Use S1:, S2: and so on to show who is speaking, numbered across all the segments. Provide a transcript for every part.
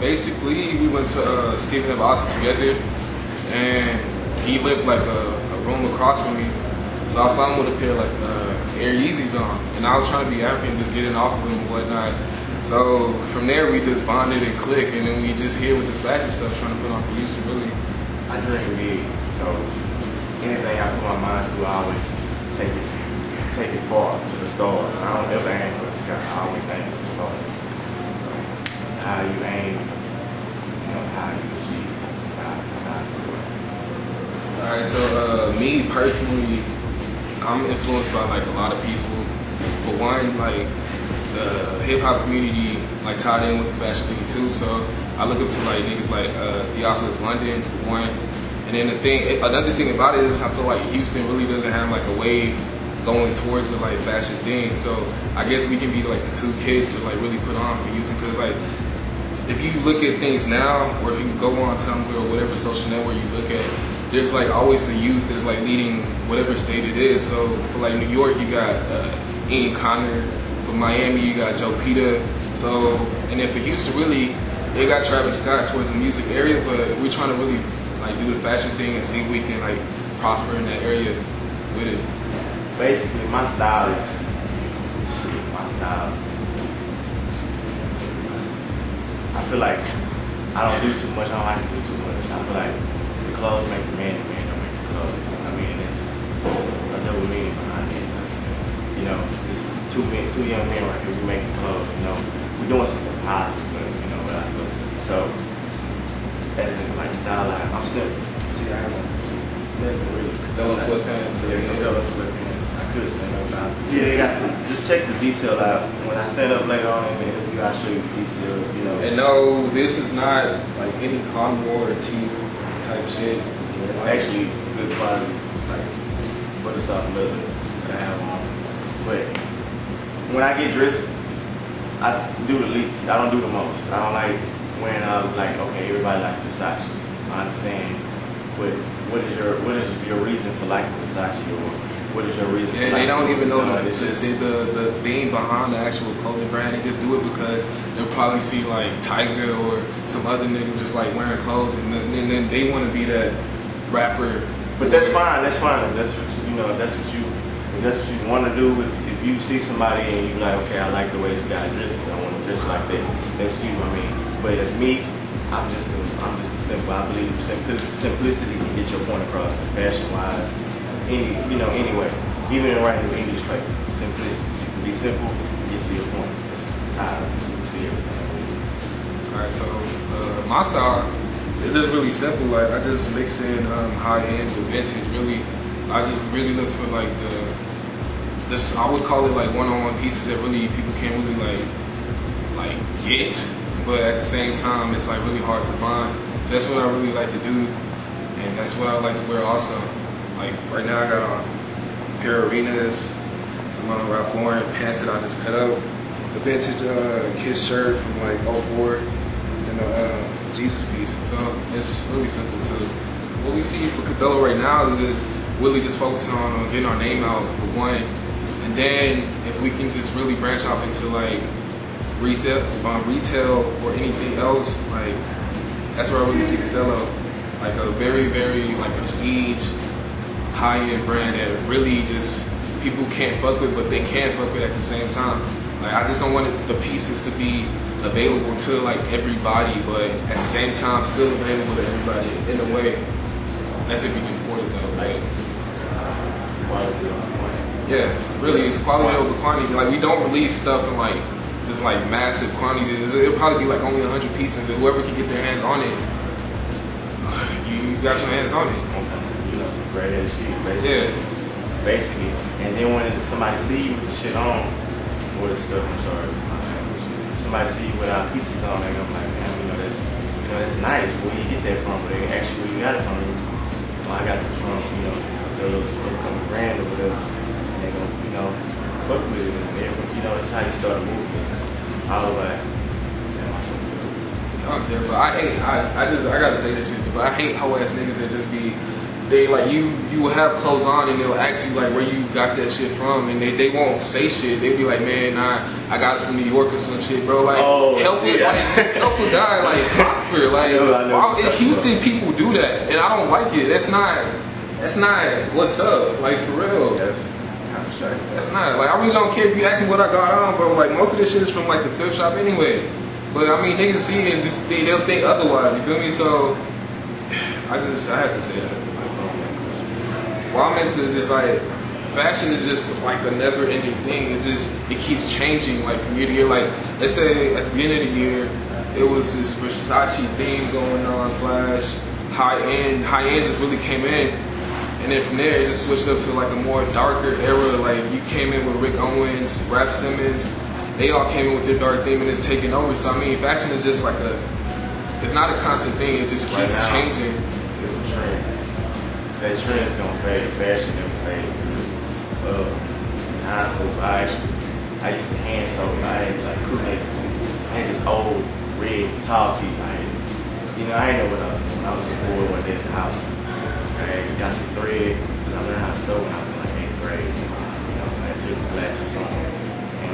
S1: Basically, we went to Stephen and Austin together, and he lived like a room across from me. So I saw him with a pair of like Air Yeezys on, and I was trying to be African, just getting off of him and whatnot. So from there, we just bonded and clicked, and then we just here with this fashion stuff, trying to put on for Houston, really.
S2: I drink big, so anything I put my mind to, I always take it far to the stars. I don't ever aim for the sky. I always aim for the stars. How you aim, how you achieve. That's how I see it.
S1: Alright, so me personally, I'm influenced by like a lot of people. For one, like the hip hop community like tied in with the fashion thing too. So I look up to like niggas like Theophilus London for one. And then another thing about it is I feel like Houston really doesn't have like a wave going towards the like fashion thing. So I guess we can be like the two kids to like really put on for Houston, because like if you look at things now, or if you go on Tumblr or whatever social network you look at, there's like always a youth that's like leading whatever state it is. So for like New York, you got Ian Connor. For Miami, you got Joe Pita. So, and then for Houston, really, they got Travis Scott towards the music area, but we're trying to really like do the fashion thing and see if we can like prosper in that area with it.
S2: Basically, my style is my style. I feel like I don't do too much. I don't like to do too much. I feel like the clothes make the man don't make the clothes. I mean, it's a double meaning behind it. It's two young men right here. We making clothes. We're doing something positive, but what I feel. So, as in like style, I'm simple. See, I have nothing really.
S1: Kothello sweatpants.
S2: Yeah, Kothello sweatpants. I could stand up now. Yeah, they got just check the detail out. When I stand up later on in the interview, I'll show you the detail.
S1: And no, this is not like any Convoy or cheap type shit.
S2: Yeah, it's actually good quality, like for the soft leather that I have on. But when I get dressed, I do the least. I don't do the most. I don't like wearing like, okay, everybody likes Versace. I understand, but what is your reason for liking Versace, or what is your reason?
S1: Yeah,
S2: for
S1: they don't even know
S2: the
S1: the thing behind the actual clothing brand. They just do it because they'll probably see like Tiger or some other nigga just like wearing clothes, and then they want to be that rapper.
S2: But that's fine. That's fine. That's what That's what you want to do. If you see somebody and you like, okay, I like the way this guy dresses, I want to dress like that. That's you. I mean, but as me, I'm just a simple. I believe simplicity can get your point across, fashion-wise. Anyway, even in writing English paper, simplicity. Be simple, get to your point. That's how you see everything.
S1: Alright, so my style is just really simple. Like I just mix in high end with vintage. Really, I just really look for like this. I would call it like one-on-one pieces that really people can't really like get, but at the same time it's like really hard to find. So that's what I really like to do, and that's what I like to wear also. Like right now I got on a pair of Arenas, some Ralph Lauren pants that I just cut out, a vintage Kiss shirt from like '04, and a Jesus piece. So it's really simple too. What we see for Kothello right now is just really just focusing on getting our name out for one, and then if we can just really branch off into like retail or anything else, like that's where I really see Kothello, like a very, very like prestige, high-end brand that really just people can't fuck with, but they can fuck with at the same time. Like I just don't want the pieces to be available to like everybody, but at the same time still available to everybody in a way. That's if you can afford it though. Like,
S2: quality over quantity.
S1: Yeah, really, it's quality over quantity. Like we don't release stuff in like just like massive quantities. It'll probably be like only 100 pieces, and whoever can get their hands on it, you got your hands on it.
S2: On some great ass shit, basically.
S1: Yeah.
S2: Basically, and then when somebody see you with the shit on, or the stuff, I'm sorry, somebody see you without pieces on, they're gonna be like, man, that's nice. Where you get that from? But they actually, where you got it from? Well, I got this from, the little couple brand or whatever. And they gonna, fuck with it. And that's how you start a movement. All of that.
S1: I don't care, but I gotta say this shit, but I hate hoe ass niggas that just be they like you will have clothes on and they'll ask you like where you got that shit from, and they won't say shit. They'll be like, man, I got it from New York or some shit, bro. Like help it, like just help a guy like prosper. Like in Houston, people do that, and I don't like it. That's not what's up. Like for real. That's not like I really don't care if you ask me what I got on, bro. Like most of this shit is from like the thrift shop anyway. But I mean, niggas see it and just they'll think otherwise. You feel me? So I have to say that. What I'm into is just like fashion is just like a never-ending thing. It keeps changing like from year to year. Like let's say at the beginning of the year, it was this Versace theme going on / high end. High end just really came in, and then from there it just switched up to like a more darker era. Like you came in with Rick Owens, Raf Simons. They all came in with their dark theme and it's taking over. So I mean, fashion is just like it's not a constant thing. It just keeps changing.
S2: It's a trend. That trend is gonna fade. Fashion never fade. In high school, I used to hand sew. I had like crew necks. I had this old red tall tee. I ain't know when I was bored one day at the house. I got some thread. I learned how to sew when I was in like 8th grade. I took a class or something, and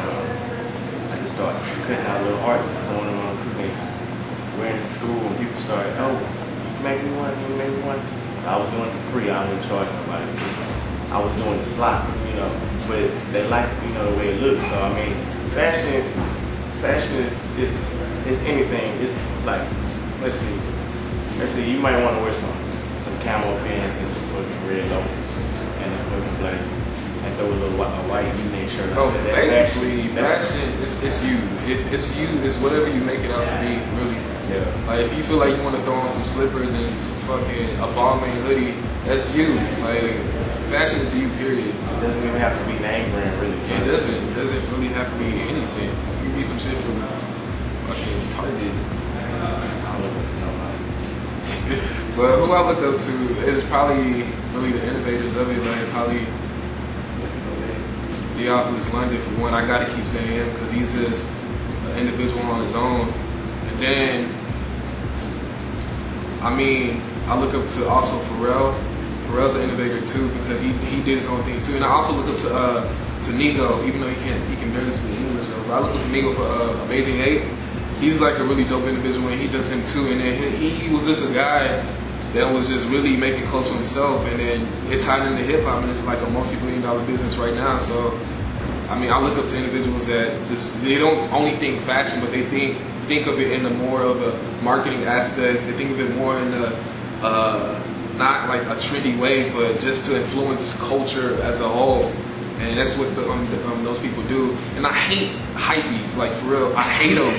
S2: I just started cutting out little hearts and sewing them on crew necks. Wearing to school, and people started, oh, you make me one, you make me one. I was doing it for free. I didn't charge nobody. I was doing the slot, but they like, the way it looks. So I mean, fashion is anything. It's like, let's see. You might want to wear some camo pants and some fucking red loafers and a fucking black and throw a little white V-neck shirt on.
S1: Oh, basically, fashion it's you. If it's you, it's whatever you make it out to be. Really.
S2: Yeah.
S1: Like if you feel like you want to throw on some slippers and some fucking a Balmain hoodie, that's you. Like fashion is you. Period.
S2: It doesn't even have to be name brand, really.
S1: Yeah, it doesn't. It doesn't really have to be anything. You can be some shit from fucking Target.
S2: I don't know.
S1: But who I look up to is probably really the innovators of it. Like probably Theophilus London for one. I gotta keep saying him because he's just an individual on his own. And then, I mean, I look up to also Pharrell. Pharrell's an innovator too because he did his own thing too. And I also look up to Nigo, even though he can barely speak English though. But I look up to Nigo for Amazing 8. He's like a really dope individual and he does him too. And then he was just a guy that was just really making clothes for himself. And then it tied into hip hop and it's like a multi-billion-dollar business right now. So, I mean, I look up to individuals that they don't only think fashion, but they think of it in a more of a marketing aspect. They think of it more in a not like a trendy way, but just to influence culture as a whole. And that's what those people do. And I hate hypebeasts, like for real. I hate them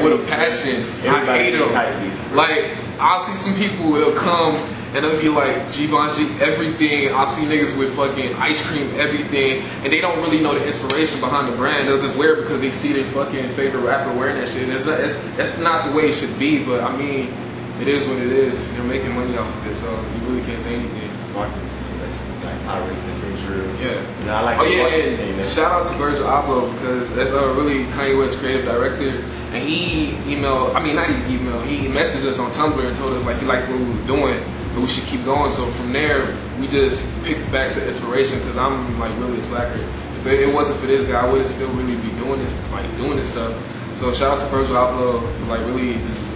S1: with a passion. I hate them. Like I'll see some people that'll come and they'll be like Givenchy everything. I'll see niggas with fucking ice cream everything, and they don't really know the inspiration behind the brand. They'll just wear it because they see their fucking favorite rapper wearing that shit. That's not the way it should be. But I mean, it is what it is. They're making money off of it, so you really can't say anything.
S2: Marketing, like pirates and Ventura.
S1: Yeah.
S2: I like
S1: yeah. Shout out to Virgil Abloh because that's really Kanye West's creative director. And he he messaged us on Tumblr and told us like he liked what we was doing, so we should keep going. So from there, we just picked back the inspiration because I'm like really a slacker. If it wasn't for this guy, I wouldn't still really be doing this stuff. So shout out to Virgil Abloh for like really just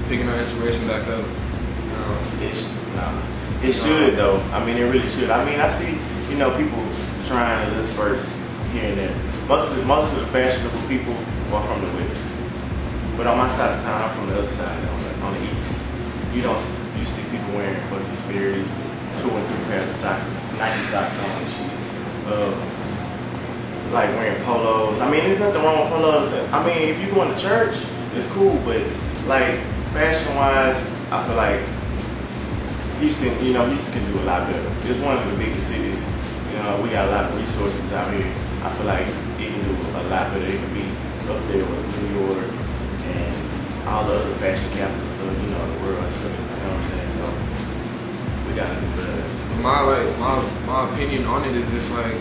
S1: picking our inspiration back up.
S2: It should though. I mean, it really should. I mean, I see people trying to list first here and there. Most of the fashionable people are from the West. But on my side of town, I'm from the other side, on the east. You see people wearing fucking Sperry's with 2 and 3 pairs of socks, Nike socks on and shit. Like wearing polos. I mean, there's nothing wrong with polos. I mean, if you going to church, it's cool. But like fashion-wise, I feel like Houston can do a lot better. It's one of the biggest cities. We got a lot of resources out here. I feel like it can do a lot better. It can be up there with New York and all the other fashion capitals of the world and stuff. You know what I'm saying? So we gotta do better.
S1: My opinion on it is just like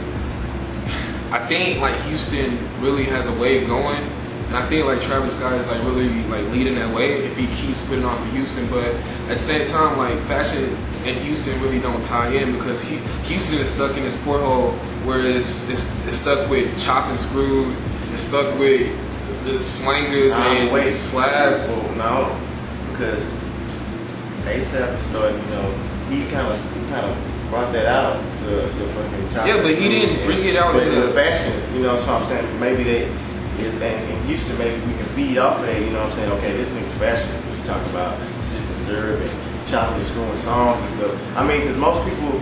S1: I think like Houston really has a way going, And I think like Travis Scott is like really like leading that way if he keeps putting on for Houston. But at the same time, like fashion and Houston really don't tie in because Houston is stuck in this porthole where it's stuck with chop and screw, it's stuck with the slangers and slabs.
S2: No, because ASAP started, you know, he kind of brought that out the fucking chop.
S1: Yeah, but he didn't bring it out
S2: in the fashion. You know, so I'm saying maybe in Houston, maybe we can feed off of that. You know what I'm saying? Okay, this nigga's fashion. We talk about sip and serve and chopping and screwing songs and stuff. I mean, because most people,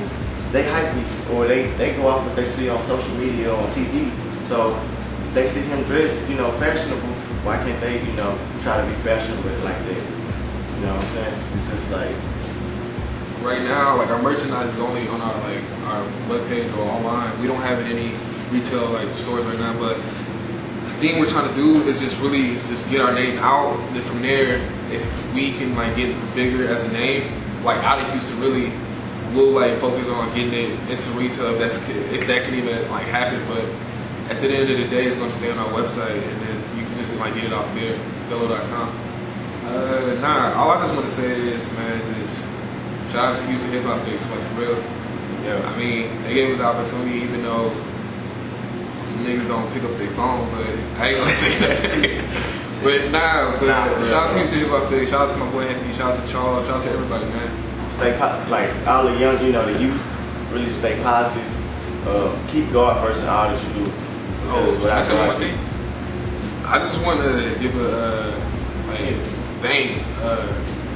S2: they hype these, or they go off what they see on social media or on TV. So they see him dressed, you know, fashionable. Why can't they, you know, try to be fashionable like that? You know what I'm saying? It's just like
S1: right now, like our merchandise is only on our webpage or online. We don't have it in any retail like stores right now, but the thing we're trying to do is just really just get our name out, and then from there, if we can like get bigger as a name, like out of Houston, really, we'll like focus on getting it into retail if that can even like happen. But at the end of the day, it's going to stay on our website, and then you can just like get it off there, Kothello.com. All I just want to say is, man, just shout out to Houston Hip Hop Fix, like for real.
S2: Yeah.
S1: I mean, they gave us the opportunity, even though some niggas don't pick up their phone, but I ain't gonna say that. But shout out to Houston Hip Hop Fix, shout out to my boy Anthony, shout out to Charles, shout out to everybody, man.
S2: Stay like all the young, you know, the youth, really stay positive. Keep going first in all that you do.
S1: Can I say one thing? I just want to give thank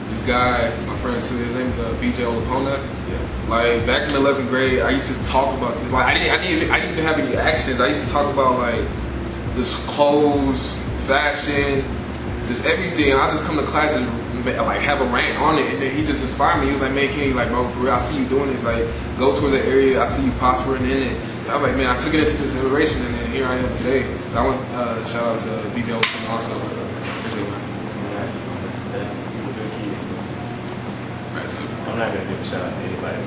S1: this guy, my friend too. His name is BJ Olapona.
S2: Yeah.
S1: Like back in 11th grade, I used to talk about this. Like I didn't even have any actions. I used to talk about like this clothes, fashion, just everything. I just come to class and like have a rant on it, and then he just inspired me. He was like, "Man, Kenny, like, bro, for real, I see you doing this. Like, go to the area. I see you prospering in it." So I was like, "Man, I took it into consideration, and then here I am today." So I want to shout out to BJ Olapona also. Appreciate it, man.
S2: I'm not gonna give a shout out to anybody.